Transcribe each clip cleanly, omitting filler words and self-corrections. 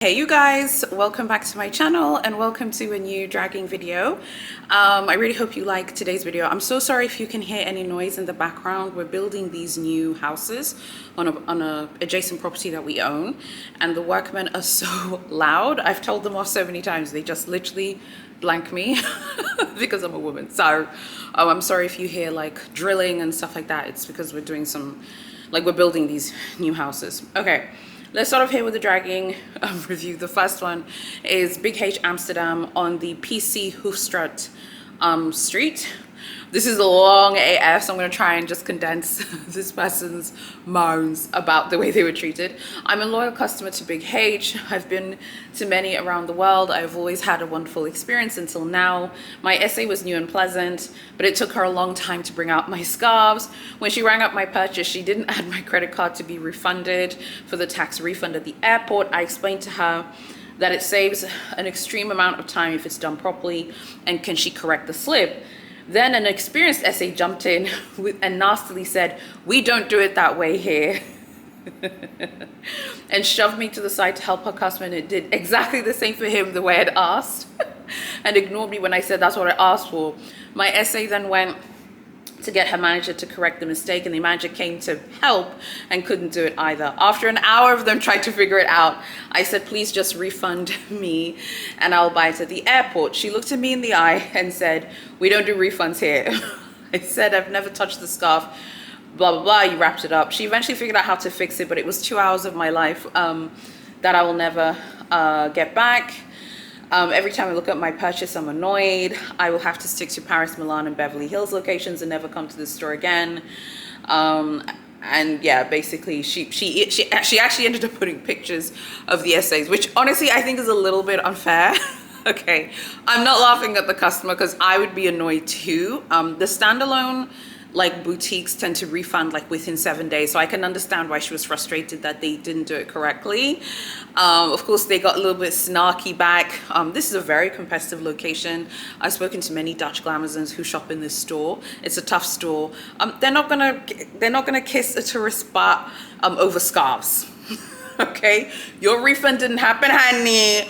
Hey you guys, welcome back to my channel and welcome to a new dragging video. I really hope you like today's video. I'm so sorry if you can hear any noise in the background. We're building these new houses on a adjacent property that we own, and the workmen are so loud. I've told them off so many times, they just literally blank me because I'm a woman. So I'm sorry if you hear like drilling and stuff like that. It's because we're doing we're building these new houses. Okay. Let's start off here with the dragging review. The first one is Big H Amsterdam on the PC Hoefstraat street. This is a long AF, so I'm going to try and just condense this person's moans about the way they were treated. I'm a loyal customer to Big H. I've been to many around the world. I've always had a wonderful experience until now. My essay was new and pleasant, but it took her a long time to bring out my scarves. When she rang up my purchase, she didn't add my credit card to be refunded for the tax refund at the airport. I explained to her that it saves an extreme amount of time if it's done properly, and can she correct the slip? Then an experienced essay jumped in and nastily said, "We don't do it that way here," and shoved me to the side to help her customer, and it did exactly the same for him the way I'd asked, and ignored me when I said that's what I asked for. My essay then went to get her manager to correct the mistake, and the manager came to help and couldn't do it either. After an hour of them trying to figure it out, I said, "Please just refund me and I'll buy it at the airport." She looked at me in the eye and said, "We don't do refunds here." I said, "I've never touched the scarf, blah, blah, blah." You wrapped it up. She eventually figured out how to fix it, but it was 2 hours of my life that I will never get back. Every time I look at my purchase, I'm annoyed. I will have to stick to Paris, Milan, and Beverly Hills locations and never come to this store again. And yeah, basically, she actually ended up putting pictures of the essays, which honestly I think is a little bit unfair. Okay, I'm not laughing at the customer because I would be annoyed too. The standalone boutiques tend to refund within 7 days, so I can understand why she was frustrated that they didn't do it correctly. Of course, they got a little bit snarky back. This is a very competitive location. I've spoken to many Dutch glamazons who shop in this store. It's a tough store. They're not gonna kiss a tourist spot over scarves. Okay, your refund didn't happen, honey.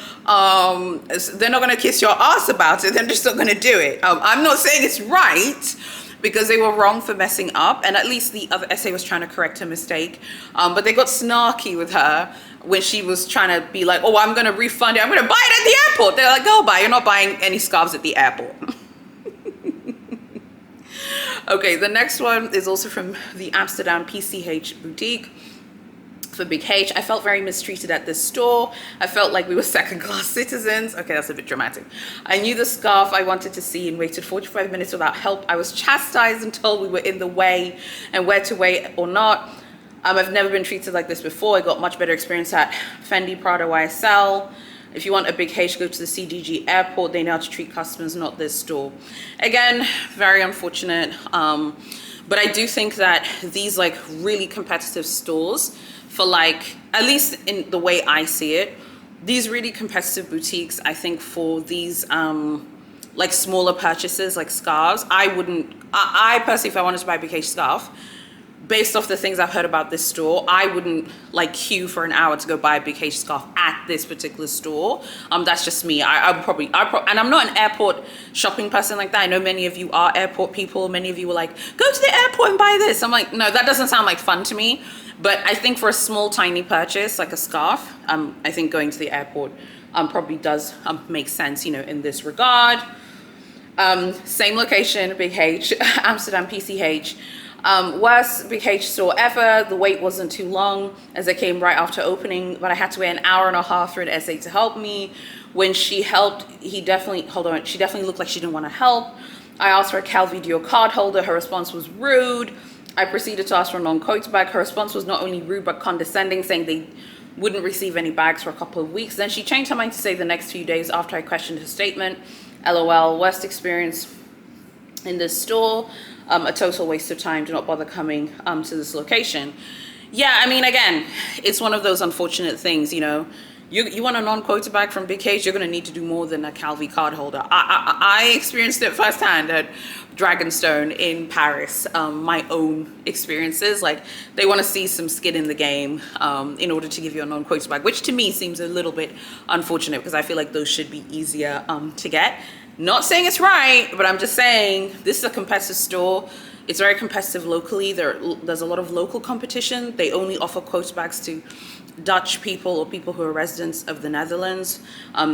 They're not gonna kiss your ass about it. They're just not gonna do it. I'm not saying it's right, because they were wrong for messing up, and at least the other essay was trying to correct her mistake, but they got snarky with her when she was trying to be like, "Oh, I'm gonna refund it, I'm gonna buy it at the airport." They're like, "Go buy, you're not buying any scarves at the airport." Okay, the next one is also from the Amsterdam PCH boutique for Big H. I felt very mistreated at this store. I felt like we were second-class citizens. Okay, that's a bit dramatic. I knew the scarf I wanted to see and waited 45 minutes without help. I was chastised and told we were in the way and where to wait or not. I've never been treated like this before. I got much better experience at Fendi, Prada, YSL. If you want a Big H, go to the CDG airport. They know how to treat customers, not this store. Again, very unfortunate. But I do think that these really competitive stores, for at least in the way I see it, these really competitive boutiques, I think for these smaller purchases like scarves, I personally, if I wanted to buy a Big H scarf, based off the things I've heard about this store, I wouldn't queue for an hour to go buy a Big H scarf at this particular store. That's just me. And I'm not an airport shopping person like that. I know many of you are airport people. Many of you were like, "Go to the airport and buy this." I'm like, no, that doesn't sound like fun to me. But I think for a small, tiny purchase like a scarf, I think going to the airport probably does make sense, in this regard. Same location, Big H, Amsterdam PCH. Worst Big H store ever. The wait wasn't too long as I came right after opening, but I had to wait an hour and a half for an essay to help me. When she helped, she definitely looked like she didn't want to help. I asked for a Calvi Dior card holder. Her response was rude. I proceeded to ask for a non-coat bag. Her response was not only rude but condescending, saying they wouldn't receive any bags for a couple of weeks. Then she changed her mind to say the next few days after I questioned her statement. LOL, worst experience in this store. A total waste of time. Do not bother coming to this location. Yeah, I mean, again, it's one of those unfortunate things, You want a non-quota bag from Big H, you're going to need to do more than a Calvi card holder. I experienced it firsthand at Dragonstone in Paris. My own experiences, like they want to see some skin in the game in order to give you a non-quota bag, which to me seems a little bit unfortunate because I feel like those should be easier to get. Not saying it's right, but I'm just saying this is a competitive store. It's very competitive locally. There's a lot of local competition. They only offer quota bags to Dutch people or people who are residents of the Netherlands,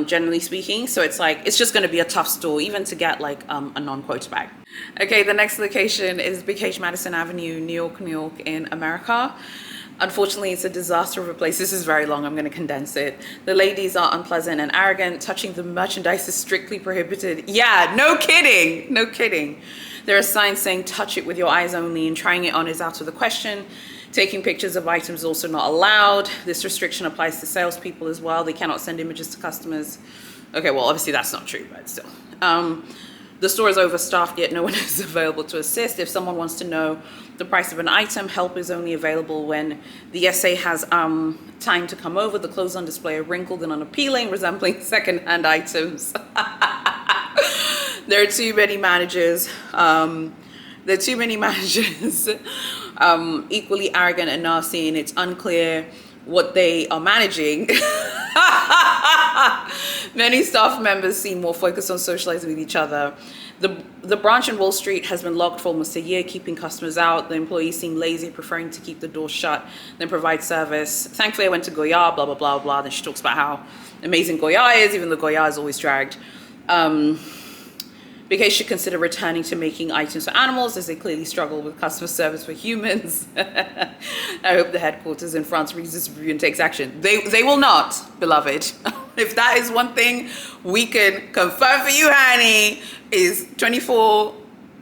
generally speaking. So it's like, it's just going to be a tough store even to get like a non-quota bag. Okay, the next location is Big H Madison Avenue, New York in America. Unfortunately, it's a disaster of a place. This is very long. I'm going to condense it. The ladies are unpleasant and arrogant. Touching the merchandise is strictly prohibited. Yeah, no kidding. No kidding. There are signs saying touch it with your eyes only and trying it on is out of the question. Taking pictures of items is also not allowed. This restriction applies to salespeople as well. They cannot send images to customers. Okay, well, obviously that's not true, but still. The store is overstaffed, yet no one is available to assist. If someone wants to know the price of an item, help is only available when the SA has time to come over. The clothes on display are wrinkled and unappealing, resembling second-hand items. There are too many managers. Equally arrogant and nasty, and it's unclear what they are managing. Many staff members seem more focused on socializing with each other. The branch in Wall Street has been locked for almost a year, keeping customers out. The employees seem lazy, preferring to keep the door shut than provide service. Thankfully, I went to Goya, blah, blah, blah, blah. Then she talks about how amazing Goya is, even though Goya is always dragged. Big should consider returning to making items for animals, as they clearly struggle with customer service for humans. I hope the headquarters in France reads this review and takes action. They will not, beloved. If that is one thing we can confirm for you, honey, is 24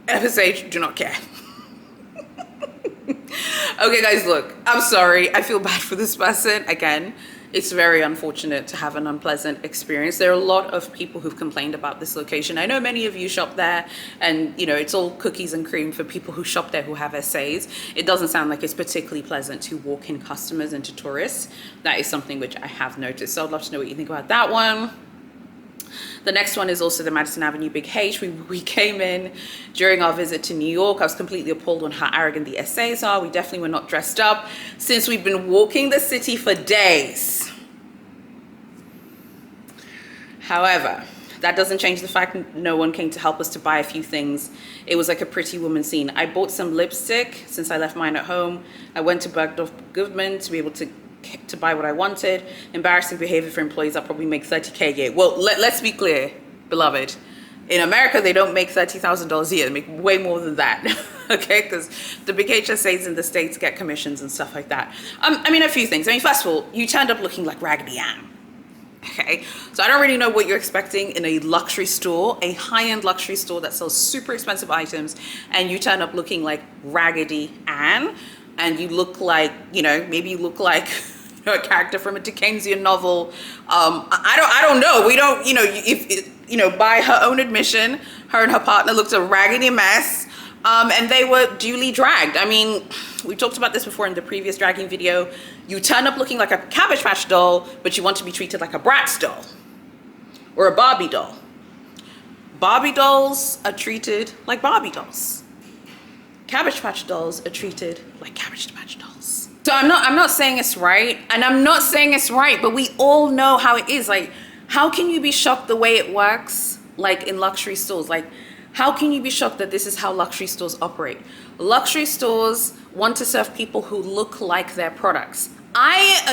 FSH do not care. Okay, guys, look, I'm sorry. I feel bad for this person. Again, it's very unfortunate to have an unpleasant experience. There are a lot of people who've complained about this location. I know many of you shop there, and you know, it's all cookies and cream for people who shop there who have SAs. It doesn't sound like it's particularly pleasant to walk-in customers and to tourists. That is something which I have noticed. So I'd love to know what you think about that one. The next one is also the Madison Avenue Big H. We came in during our visit to New York. I was completely appalled on how arrogant the SAs are. We definitely were not dressed up since we've been walking the city for days. However, that doesn't change the fact that no one came to help us to buy a few things. It was like a pretty woman scene. I bought some lipstick since I left mine at home. I went to Bergdorf Goodman to be able to buy what I wanted. Embarrassing behavior for employees that probably make 30K a year. Well, let's be clear, beloved. In America, they don't make $30,000 a year. They make way more than that, okay? Because the big HSAs in the States get commissions and stuff like that. I mean, a few things. I mean, first of all, you turned up looking like Raggedy Ann. Okay, so I don't really know what you're expecting in a luxury store, a high-end luxury store that sells super expensive items, and you turn up looking like Raggedy Ann, and you look like, you know, maybe you look like a character from a Dickensian novel. I don't know. We don't, you know, by her own admission, her and her partner looked a raggedy mess, and they were duly dragged. I mean, we talked about this before in the previous dragging video. You turn up looking like a Cabbage Patch doll, but you want to be treated like a Bratz doll or a Barbie doll. Barbie dolls are treated like Barbie dolls. Cabbage Patch dolls are treated like Cabbage Patch dolls. So I'm not saying it's right, and I'm not saying it's right, but we all know how it is. Like, how can you be shocked the way it works, like in luxury stores? Like, how can you be shocked that this is how luxury stores operate? Luxury stores want to serve people who look like their products.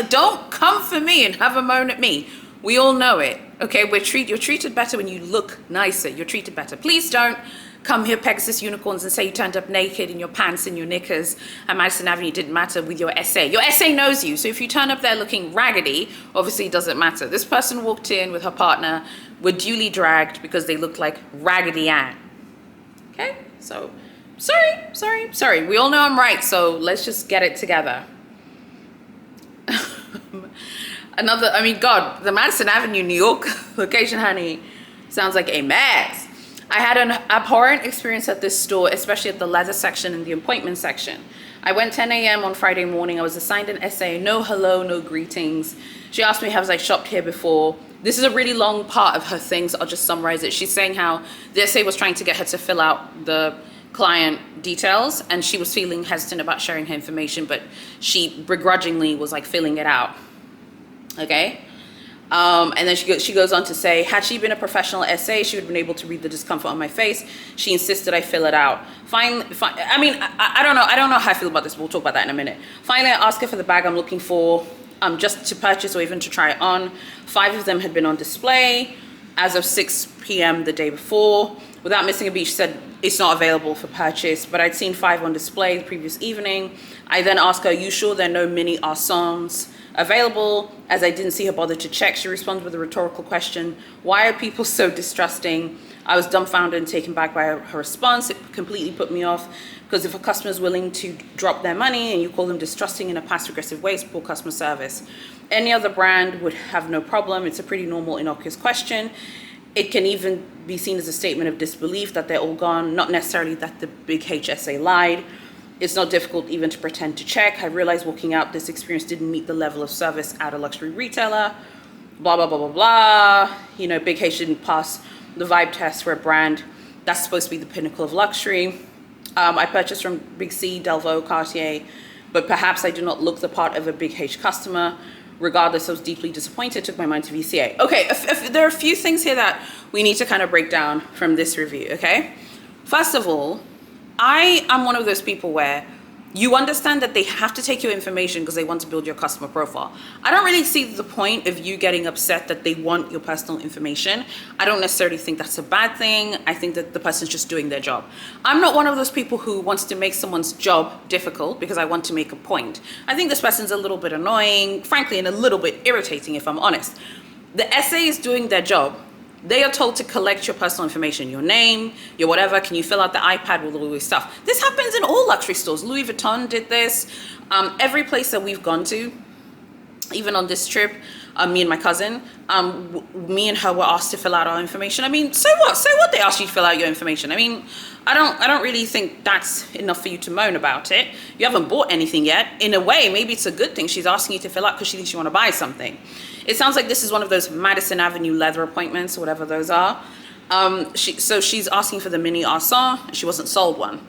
Don't come for me and have a moan at me. We all know it, okay? You're treated better when you look nicer. You're treated better. Please don't come here, Pegasus Unicorns, and say you turned up naked in your pants and your knickers at Madison Avenue. It didn't matter with your SA. Your SA knows you, so if you turn up there looking raggedy, obviously it doesn't matter. This person walked in with her partner, were duly dragged because they looked like Raggedy Ann. Okay, so sorry. We all know I'm right, so let's just get it together. God, the Madison Avenue, New York location, honey, sounds like a mess. I had an abhorrent experience at this store, especially at the leather section and the appointment section. I went 10 a.m. on Friday morning. I was assigned an SA, no hello, no greetings. She asked me, have I shopped here before? This is a really long part of her thing, so I'll just summarize it. She's saying how the SA was trying to get her to fill out the client details, and she was feeling hesitant about sharing her information, but she begrudgingly was like filling it out. Okay. And then she goes on to say, had she been a professional SA, she would have been able to read the discomfort on my face. She insisted I fill it out. Fine. I mean, I don't know. I don't know how I feel about this. We'll talk about that in a minute. Finally, I asked her for the bag I'm looking for, just to purchase or even to try it on. 5 of them had been on display as of 6 p.m. the day before. Without missing a beat, she said it's not available for purchase, but I'd seen 5 on display the previous evening. I then asked her, are you sure there are no mini Arsons available? As I didn't see her bother to check, she responded with a rhetorical question. Why are people so distrusting? I was dumbfounded and taken back by her response. It completely put me off, because if a customer is willing to drop their money and you call them distrusting in a passive-aggressive way, it's poor customer service. Any other brand would have no problem. It's a pretty normal, innocuous question. It can even be seen as a statement of disbelief that they're all gone, not necessarily that the big HSA lied. It's not difficult even to pretend to check. I realized walking out, this experience didn't meet the level of service at a luxury retailer. Blah, blah, blah, blah, blah. You know, Big H didn't pass the vibe test for a brand that's supposed to be the pinnacle of luxury. I purchased from Big C, Delvaux, Cartier, but perhaps I do not look the part of a Big H customer. Regardless, I was deeply disappointed, took my mind to VCA. Okay, if there are a few things here that we need to kind of break down from this review, okay? First of all, I am one of those people where you understand that they have to take your information because they want to build your customer profile. I don't really see the point of you getting upset that they want your personal information. I don't necessarily think that's a bad thing. I think that the person's just doing their job. I'm not one of those people who wants to make someone's job difficult because I want to make a point. I think this person's a little bit annoying, frankly, and a little bit irritating, if I'm honest. The SA is doing their job. They are told to collect your personal information, your name, your whatever. Can you fill out the iPad with all this stuff? This happens in all luxury stores. Louis Vuitton did this. Every place that we've gone to, even on this trip, me and my cousin, me and her were asked to fill out our information. I mean, so what? So what? They asked you to fill out your information. I mean, I don't really think that's enough for you to moan about it. You haven't bought anything yet. In a way, maybe it's a good thing she's asking you to fill out because she thinks you want to buy something. It sounds like this is one of those Madison Avenue leather appointments, or whatever those are. So she's asking for the mini Arsan. She wasn't sold one.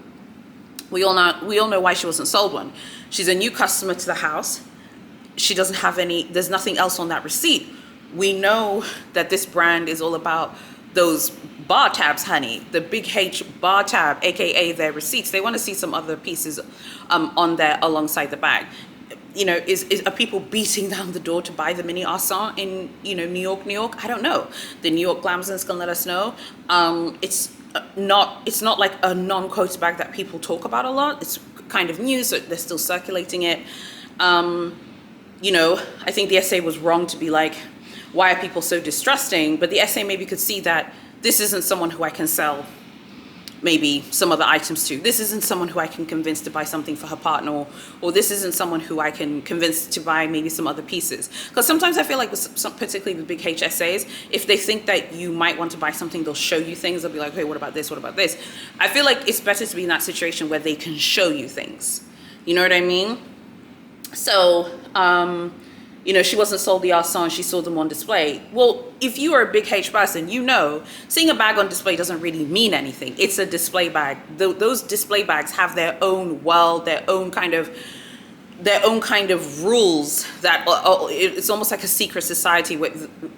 We all know why she wasn't sold one. She's a new customer to the house. She doesn't have any, there's nothing else on that receipt. We know that this brand is all about those bar tabs, honey. The Big H bar tab, AKA their receipts. They want to see some other pieces on there alongside the bag. You know, are people beating down the door to buy the mini Arsan in, you know, New York? I don't know. The New York Glamsons can let us know. It's not like a non-quote bag that people talk about a lot. It's kind of new, so they're still circulating it. You know, I think the SA was wrong to be like, why are people so distrusting? But the SA maybe could see that this isn't someone who I can sell maybe some other items to. This isn't someone who I can convince to buy something for her partner, or this isn't someone who I can convince to buy maybe some other pieces. Because sometimes I feel like, particularly with big HSAs, if they think that you might want to buy something, they'll show you things. They'll be like, hey, what about this? What about this? I feel like it's better to be in that situation where they can show you things. You know what I mean? So, you know, she wasn't sold the Arsan, she saw them on display. Well, if you are a big H person, you know, seeing a bag on display doesn't really mean anything. It's a display bag. Those display bags have their own world, their own kind of rules that it's almost like a secret society.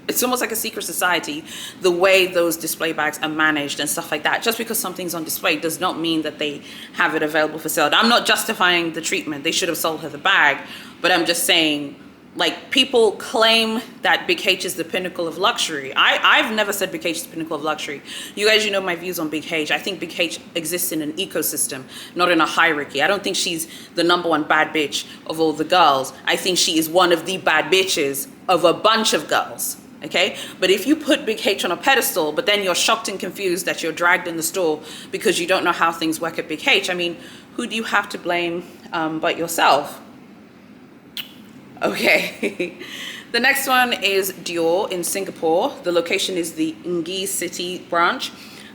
It's almost like a secret society, the way those display bags are managed and stuff like that. Just because something's on display does not mean that they have it available for sale. I'm not justifying the treatment. They should have sold her the bag, but I'm just saying, like, people claim that Big H is the pinnacle of luxury. I've never said Big H is the pinnacle of luxury. You guys, you know my views on Big H. I think Big H exists in an ecosystem, not in a hierarchy. I don't think she's the #1 bad bitch of all the girls. I think she is one of the bad bitches of a bunch of girls, okay? But if you put Big H on a pedestal, but then you're shocked and confused that you're dragged in the store because you don't know how things work at Big H, I mean, who do you have to blame but yourself? Okay, the next one is Dior in Singapore. The location is the Ngi City branch.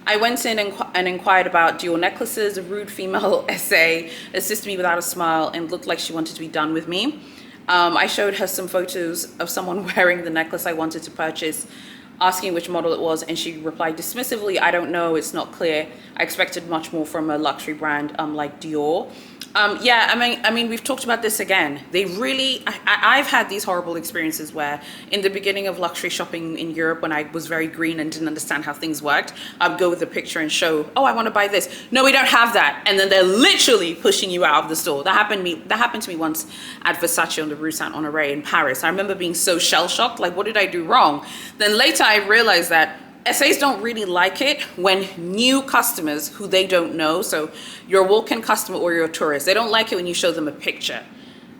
I went in and inquired about Dior necklaces. A rude female SA assisted me without a smile and looked like she wanted to be done with me. I showed her some photos of someone wearing the necklace I wanted to purchase, asking which model it was, and she replied dismissively, I don't know, it's not clear. I expected much more from a luxury brand like Dior. Yeah, I mean, we've talked about this again. They really, I've had these horrible experiences where in the beginning of luxury shopping in Europe, when I was very green and didn't understand how things worked, I'd go with a picture and show, oh, I want to buy this. No, we don't have that. And then they're literally pushing you out of the store. That happened to me once at Versace on the Rue Saint Honoré in Paris. I remember being so shell-shocked, like, what did I do wrong? Then later I realized that SAs don't really like it when new customers who they don't know, so you're a walk-in customer or you're a tourist, they don't like it when you show them a picture.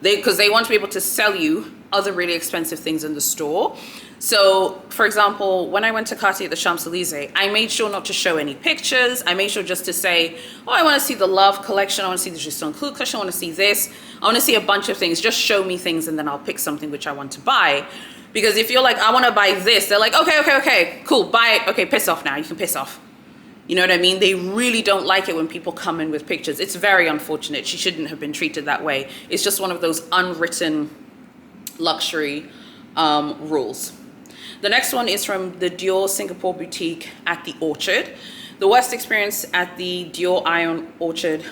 Because they want to be able to sell you other really expensive things in the store. So, for example, when I went to Cartier at the Champs-Elysees, I made sure not to show any pictures. I made sure just to say, oh, I want to see the Love collection. I want to see the Justin Cloud collection. I want to see this. I want to see a bunch of things. Just show me things and then I'll pick something which I want to buy. Because if you're like, I want to buy this, they're like, okay, cool, buy it. Okay, piss off now. You can piss off. You know what I mean? They really don't like it when people come in with pictures. It's very unfortunate. She shouldn't have been treated that way. It's just one of those unwritten luxury rules. The next one is from the Dior Singapore boutique at the Orchard. The worst experience at the Dior Ion Orchard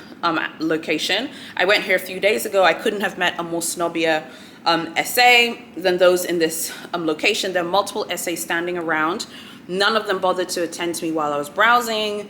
location. I went here a few days ago. I couldn't have met a more snobbier SA than those in this location. There are multiple SAs standing around. None of them bothered to attend to me while I was browsing.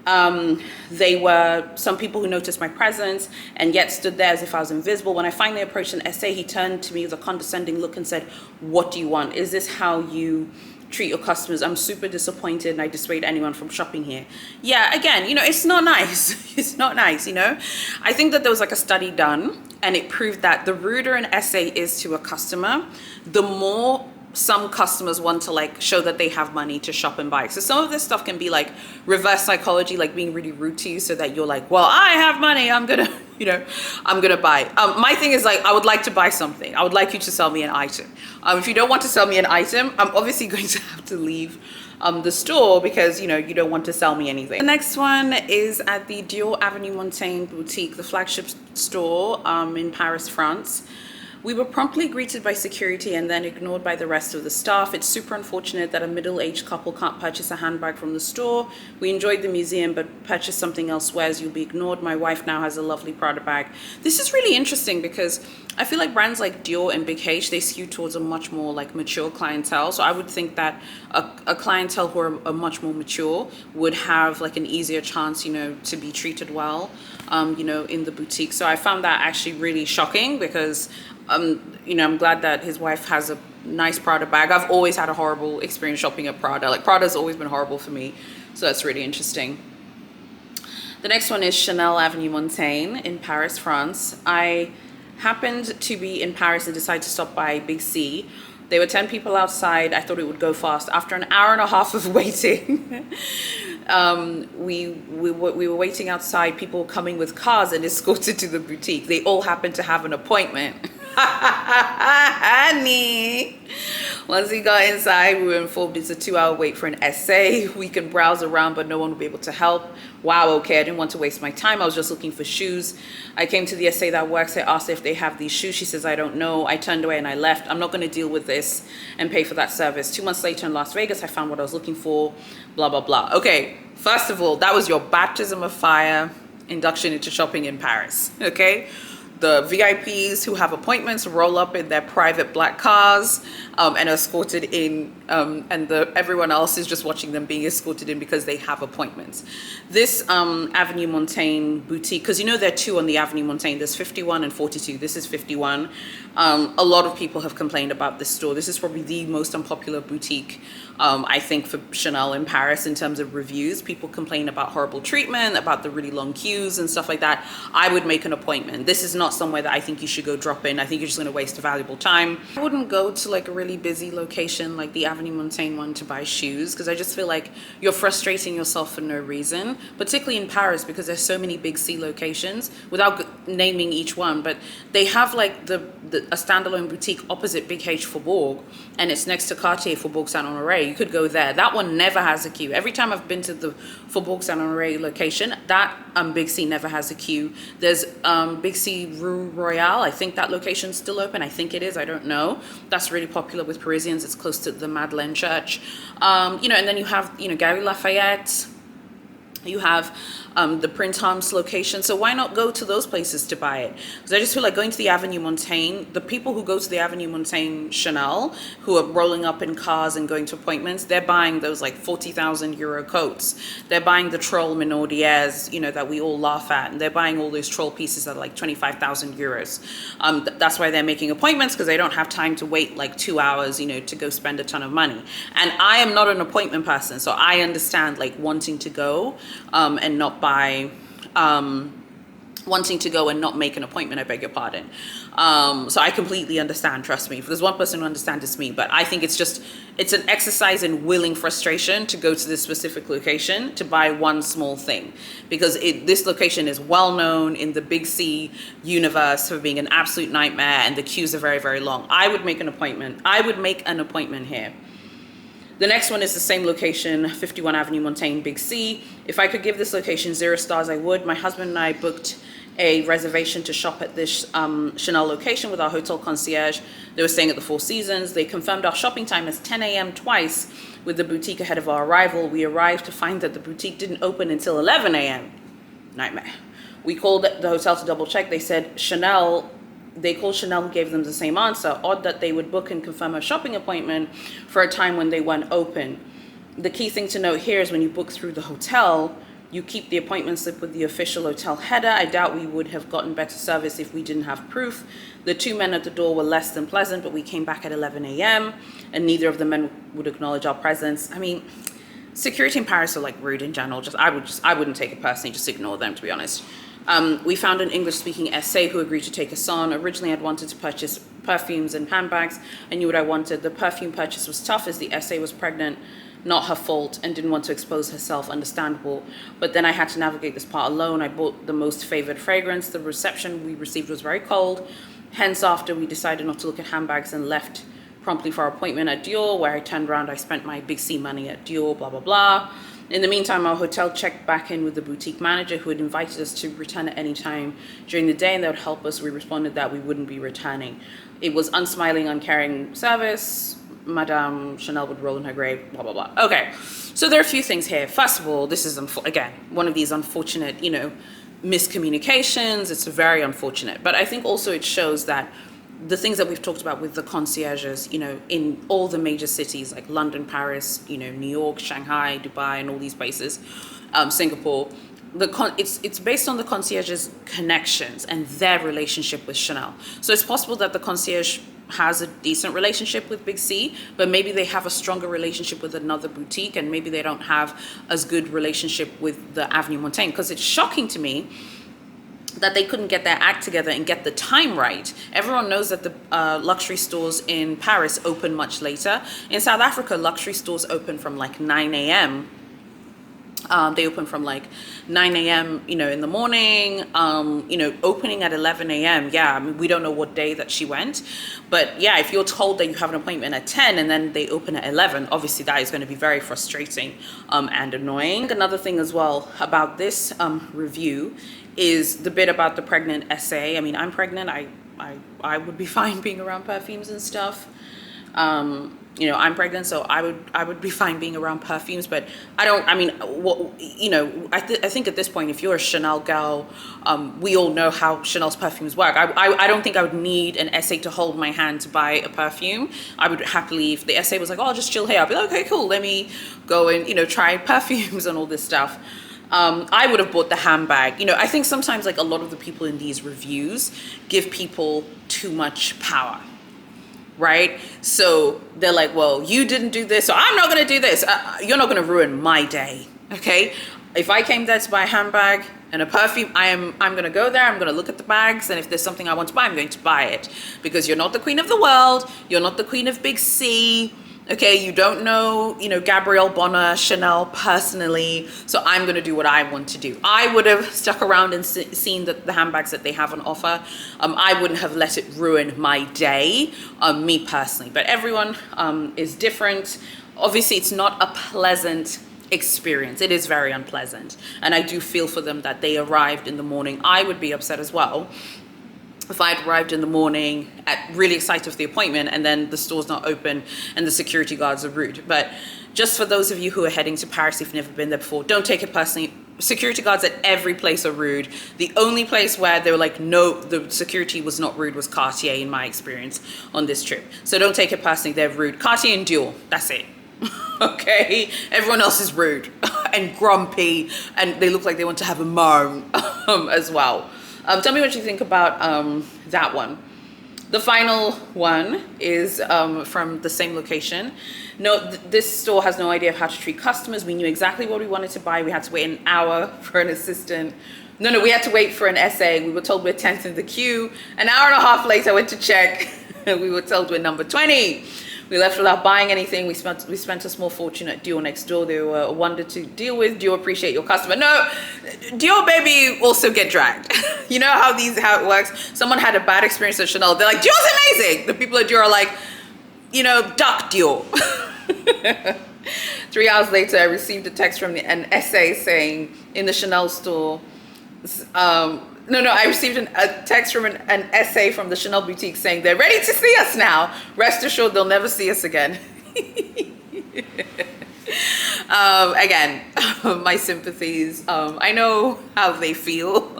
They were some people who noticed my presence and yet stood there as if I was invisible. When I finally approached an SA, he turned to me with a condescending look and said, what do you want? Is this how you treat your customers? I'm super disappointed and I dissuade anyone from shopping here. Yeah, again, you know, it's not nice. It's not nice, you know. I think that there was like a study done and it proved that the ruder an SA is to a customer, the more some customers want to like show that they have money to shop and buy. So some of this stuff can be like reverse psychology, like being really rude to you so that you're like, well, I have money, I'm gonna, you know, I'm gonna buy. My thing is like, I would like to buy something. I would like you to sell me an item. If you don't want to sell me an item, I'm obviously going to have to leave the store because, you know, you don't want to sell me anything. The next one is at the Dior Avenue Montaigne boutique, the flagship store in Paris, France. We were promptly greeted by security and then ignored by the rest of the staff. It's super unfortunate that a middle-aged couple can't purchase a handbag from the store. We enjoyed the museum, but purchase something elsewhere as you'll be ignored. My wife now has a lovely Prada bag. This is really interesting because I feel like brands like Dior and Big H, they skew towards a much more like mature clientele. So I would think that a clientele who are much more mature would have like an easier chance, you know, to be treated well, you know, in the boutique. So I found that actually really shocking because you know, I'm glad that his wife has a nice Prada bag. I've always had a horrible experience shopping at Prada. Like Prada's always been horrible for me. So that's really interesting. The next one is Chanel Avenue Montaigne in Paris, France. I happened to be in Paris and decided to stop by Big C. There were 10 people outside. I thought it would go fast. After an hour and a half of waiting, we were waiting outside, people coming with cars and escorted to the boutique. They all happened to have an appointment. Honey. Once we got inside, we were informed it's a 2-hour wait for an SA. We can browse around, but no one will be able to help. Wow, okay, I didn't want to waste my time. I was just looking for shoes. I came to the SA that works there, asked if they have these shoes. She says, I don't know. I turned away and I left. I'm not going to deal with this and pay for that service. 2 months later in Las Vegas, I found what I was looking for, blah, blah, blah. Okay, first of all, that was your baptism of fire induction into shopping in Paris, okay? The VIPs who have appointments roll up in their private black cars and are escorted in, and everyone else is just watching them being escorted in because they have appointments. This Avenue Montaigne boutique, because you know there are two on the Avenue Montaigne, there's 51 and 42. This is 51. A lot of people have complained about this store. This is probably the most unpopular boutique, I think, for Chanel in Paris in terms of reviews. People complain about horrible treatment, about the really long queues and stuff like that. I would make an appointment. This is not somewhere that I think you should go drop in. I think you're just going to waste a valuable time. I wouldn't go to like a really busy location like the Avenue Montaigne one to buy shoes because I just feel like you're frustrating yourself for no reason, particularly in Paris because there's so many big C locations without naming each one, but they have like a standalone boutique opposite Big H Faubourg and it's next to Cartier Faubourg Saint Honoré. You could go there. That one never has a queue. Every time I've been to the Faubourg Saint Honoré location, that Big C never has a queue. There's Big C Rue Royale. I think that location's still open. I think it is. I don't know. That's really popular with Parisians. It's close to the Madeleine Church. And then you have, Gary Lafayette. You have the Prince Hans location. So why not go to those places to buy it? Because I just feel like going to the Avenue Montaigne, the people who go to the Avenue Montaigne Chanel, who are rolling up in cars and going to appointments, they're buying those like 40,000 euro coats. They're buying the troll Minaudiers, that we all laugh at. And they're buying all those troll pieces at like 25,000 euros. That's why they're making appointments, because they don't have time to wait like 2 hours, to go spend a ton of money. And I am not an appointment person, so I understand like wanting to go and not buy, wanting to go and not make an appointment, I beg your pardon. So I completely understand, trust me. If there's one person who understands, it's me. But I think it's an exercise in willing frustration to go to this specific location to buy one small thing. Because this location is well known in the Big C universe for being an absolute nightmare, and the queues are very, very long. I would make an appointment. Here. The next one is the same location, 51 Avenue Montaigne, Big C. If I could give this location 0 stars, I would. My husband and I booked a reservation to shop at this Chanel location with our hotel concierge. They were staying at the Four Seasons. They confirmed our shopping time as 10 a.m. twice with the boutique ahead of our arrival. We arrived to find that the boutique didn't open until 11 a.m. Nightmare. We called the hotel to double check. They said they called Chanel, who gave them the same answer. Odd that they would book and confirm a shopping appointment for a time when they weren't open. The key thing to note here is when you book through the hotel, you keep the appointment slip with the official hotel header. I doubt we would have gotten better service if we didn't have proof. The 2 men at the door were less than pleasant, but we came back at 11 a.m. and neither of the men would acknowledge our presence. I mean, security in Paris are like rude in general. I wouldn't take it personally, just ignore them, to be honest. We found an English-speaking SA who agreed to take us on. Originally, I'd wanted to purchase perfumes and handbags. I knew what I wanted. The perfume purchase was tough as the SA was pregnant, not her fault, and didn't want to expose herself, understandable. But then I had to navigate this part alone. I bought the most favored fragrance. The reception we received was very cold. Hence, after we decided not to look at handbags and left promptly for our appointment at Dior, where I turned around, I spent my Big C money at Dior, blah, blah, blah. In the meantime, our hotel checked back in with the boutique manager who had invited us to return at any time during the day, and that would help us. We responded that we wouldn't be returning. It was unsmiling, uncaring service. Madame Chanel would roll in her grave, blah, blah, blah. Okay, so there are a few things here. First of all, this is, again, one of these unfortunate, miscommunications. It's very unfortunate. But I think also it shows that the things that we've talked about with the concierges, in all the major cities like London, Paris, New York, Shanghai, Dubai, and all these places, Singapore, it's based on the concierge's connections and their relationship with Chanel. So it's possible that the concierge has a decent relationship with Big C, but maybe they have a stronger relationship with another boutique, and maybe they don't have as good relationship with the Avenue Montaigne. Because it's shocking to me that they couldn't get their act together and get the time right. Everyone knows that the luxury stores in Paris open much later. In South Africa, luxury stores open from like 9 a.m. They open from like 9 a.m., in the morning, opening at 11 a.m. Yeah, I mean, we don't know what day that she went. But yeah, if you're told that you have an appointment at 10 and then they open at 11, obviously that is going to be very frustrating and annoying. Another thing as well about this review is the bit about the pregnant SA. I mean, I'm pregnant. I would be fine being around perfumes and stuff. I'm pregnant, so I would be fine being around perfumes, but I think at this point, if you're a Chanel girl, we all know how Chanel's perfumes work. I don't think I would need an SA to hold my hand to buy a perfume. I would happily, if the SA was like, oh, I'll just chill here, I'd be like, okay, cool, let me go and, try perfumes and all this stuff. I would have bought the handbag. I think sometimes like a lot of the people in these reviews give people too much power. Right? So they're like, well, you didn't do this, so I'm not going to do this. You're not going to ruin my day. Okay? If I came there to buy a handbag and a perfume, I'm going to go there. I'm going to look at the bags. And if there's something I want to buy, I'm going to buy it. Because you're not the queen of the world. You're not the queen of Big C. Okay, you don't know, Gabrielle Bonner, Chanel personally, so I'm going to do what I want to do. I would have stuck around and seen the handbags that they have on offer. I wouldn't have let it ruin my day, me personally. But everyone is different. Obviously, it's not a pleasant experience. It is very unpleasant. And I do feel for them that they arrived in the morning. I would be upset as well if I had arrived in the morning really excited for the appointment and then the store's not open and the security guards are rude. But just for those of you who are heading to Paris, if you've never been there before, don't take it personally. Security guards at every place are rude. The only place where they were like, no, the security was not rude was Cartier in my experience on this trip. So don't take it personally, they're rude. Cartier and Dior, that's it. Okay, everyone else is rude and grumpy and they look like they want to have a moan as well. Tell me what you think about that one. The final one is from the same location. No, this store has no idea of how to treat customers. We knew exactly what we wanted to buy. We had to wait an hour for an assistant. No, we had to wait for an essay. We were told we're 10th in the queue. An hour and a half later, I went to check. We were told we're number 20. We left without buying anything. We spent a small fortune at Dior next door. They were a wonder to deal with. Dior, appreciate your customer. No, Dior baby also get dragged. You know how it works? Someone had a bad experience at Chanel. They're like, Dior's amazing. The people at Dior are like, you know, duck Dior. 3 hours later, I received a text from an essay saying in the Chanel store, I received a text from an essay from the Chanel boutique saying they're ready to see us now. Rest assured, they'll never see us again. Again, my sympathies. I know how they feel.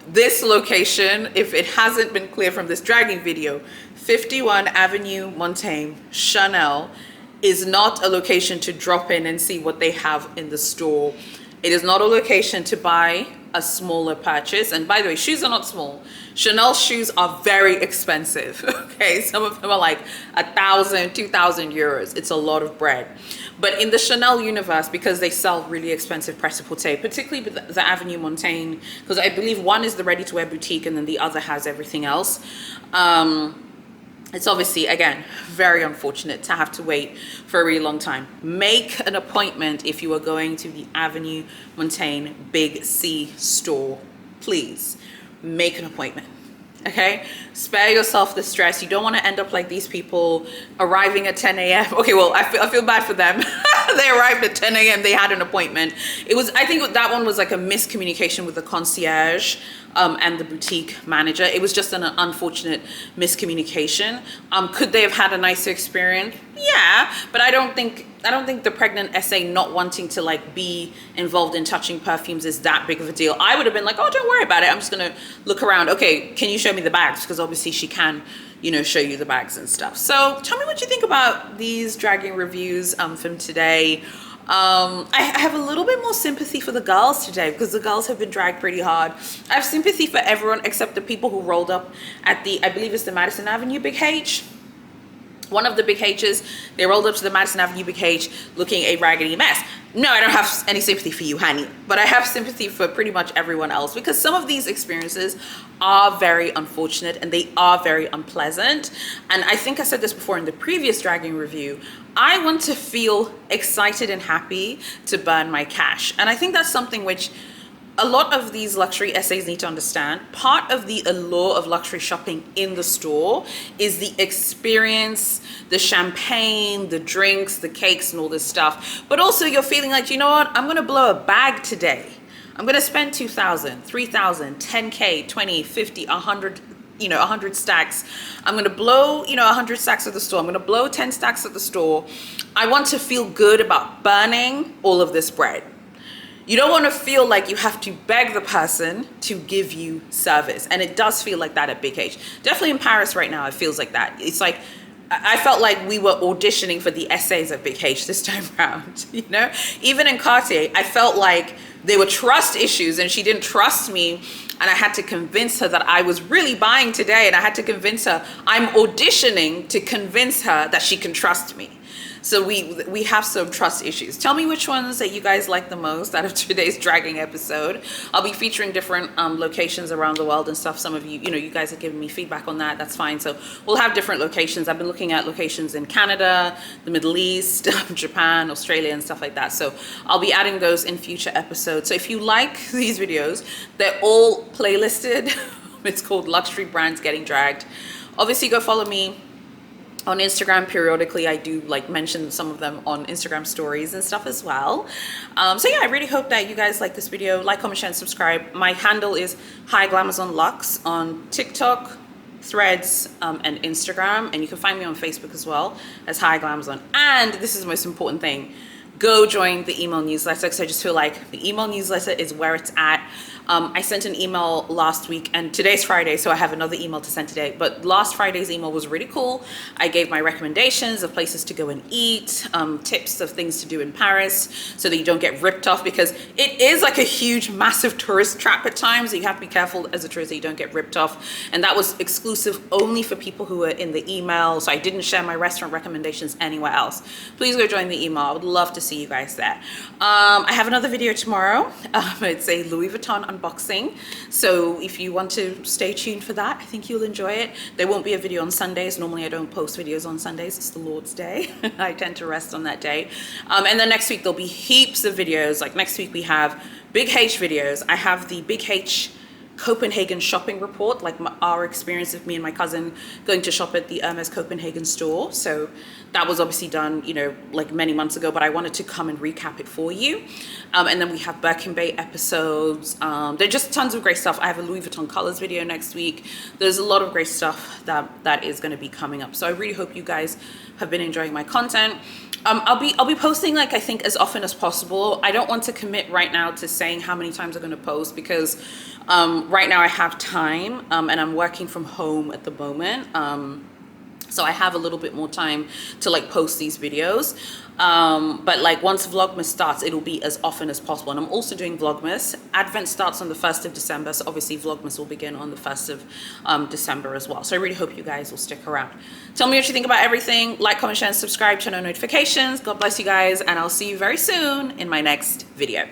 This location, if it hasn't been clear from this dragging video, 51 Avenue Montaigne, Chanel, is not a location to drop in and see what they have in the store. It is not a location to buy a smaller purchase. And by the way, shoes are not small. Chanel shoes are very expensive. Okay, some of them are like 1,000, 2,000 euros. It's a lot of bread. But in the Chanel universe, because they sell really expensive prêt-à-porter, particularly with the Avenue Montaigne, because I believe one is the ready-to-wear boutique and then the other has everything else. It's obviously, again, very unfortunate to have to wait for a really long time. Make an appointment if you are going to the Avenue Montaigne Big C store. Please make an appointment. Okay, spare yourself the stress. You don't want to end up like these people arriving at 10 a.m. Okay, well, I feel bad for them. They arrived at 10 a.m. They had an appointment. I think that one was like a miscommunication with the concierge and the boutique manager. It was just an unfortunate miscommunication. Could they have had a nicer experience? Yeah, but I don't think the pregnant essay not wanting to like be involved in touching perfumes is that big of a deal. I would have been like, oh, don't worry about it. I'm just gonna look around. Okay, can you show me the bags? Because obviously she can, you know, show you the bags and stuff. So tell me what you think about these dragging reviews from today. I have a little bit more sympathy for the girls today because the girls have been dragged pretty hard. I have sympathy for everyone except the people who rolled up at I believe it's the Madison Avenue Big H. One of the Big H's, they rolled up to the Madison Avenue Big H looking a raggedy mess. No, I don't have any sympathy for you, honey, but I have sympathy for pretty much everyone else because some of these experiences are very unfortunate and they are very unpleasant. And I think I said this before in the previous dragging review, I want to feel excited and happy to burn my cash. And I think that's something which a lot of these luxury essays need to understand. Part of the allure of luxury shopping in the store is the experience, the champagne, the drinks, the cakes, and all this stuff. But also you're feeling like, you know what, I'm gonna blow a bag today. I'm gonna spend 2,000, 3,000, 10K, 20, 50, 100, 100 stacks. I'm gonna blow, 100 stacks at the store. I'm gonna blow 10 stacks at the store. I want to feel good about burning all of this bread. You don't want to feel like you have to beg the person to give you service. And it does feel like that at Big H. Definitely in Paris right now, it feels like that. It's like, I felt like we were auditioning for the essays at Big H this time around, Even in Cartier, I felt like there were trust issues and she didn't trust me. And I had to convince her that I was really buying today. And I had to convince her, I'm auditioning to convince her that she can trust me. So we have some trust issues. Tell me which ones that you guys like the most out of today's dragging episode. I'll be featuring different locations around the world and stuff. Some of you, you guys have given me feedback on that. That's fine. So we'll have different locations. I've been looking at locations in Canada, the Middle East, Japan, Australia, and stuff like that. So I'll be adding those in future episodes. So if you like these videos, they're all playlisted. It's called Luxury Brands Getting Dragged. Obviously, go follow me on Instagram. Periodically I do like mention some of them on Instagram stories and stuff as well. So yeah, I really hope that you guys like this video. Like, comment, share, and subscribe. My handle is High Glamazon Luxe on TikTok, Threads, and Instagram, and you can find me on Facebook as well as High Glamazon. And this is the most important thing, go join the email newsletter, because I just feel like the email newsletter is where it's at. I sent an email last week, and today's Friday, so I have another email to send today. But last Friday's email was really cool. I gave my recommendations of places to go and eat, tips of things to do in Paris, so that you don't get ripped off, because it is like a huge, massive tourist trap at times. So you have to be careful as a tourist that you don't get ripped off. And that was exclusive only for people who are in the email. So I didn't share my restaurant recommendations anywhere else. Please go join the email. I would love to see you guys there. I have another video tomorrow. It's a Louis Vuitton unboxing, so if you want to stay tuned for that, I think you'll enjoy it. There won't be a video on Sundays. Normally I don't post videos on Sundays. It's the Lord's Day. I tend to rest on that day. And then next week there'll be heaps of videos. Like next week we have Big H videos. I have the Big H Copenhagen shopping report, like our experience of me and my cousin going to shop at the Hermes Copenhagen store. So that was obviously done, you know, like many months ago, but I wanted to come and recap it for you. And then we have Birkin Bay episodes. There's just tons of great stuff. I have a Louis Vuitton colors video next week. There's a lot of great stuff that is going to be coming up. So I really hope you guys have been enjoying my content. I'll be posting, like, I think as often as possible. I don't want to commit right now to saying how many times I'm going to post, because right now I have time, and I'm working from home at the moment. So I have a little bit more time to like post these videos. But like once Vlogmas starts, it'll be as often as possible. And I'm also doing Vlogmas. Advent starts on the 1st of December. So obviously Vlogmas will begin on the 1st of December as well. So I really hope you guys will stick around. Tell me what you think about everything. Like, comment, share, and subscribe, turn on notifications. God bless you guys. And I'll see you very soon in my next video.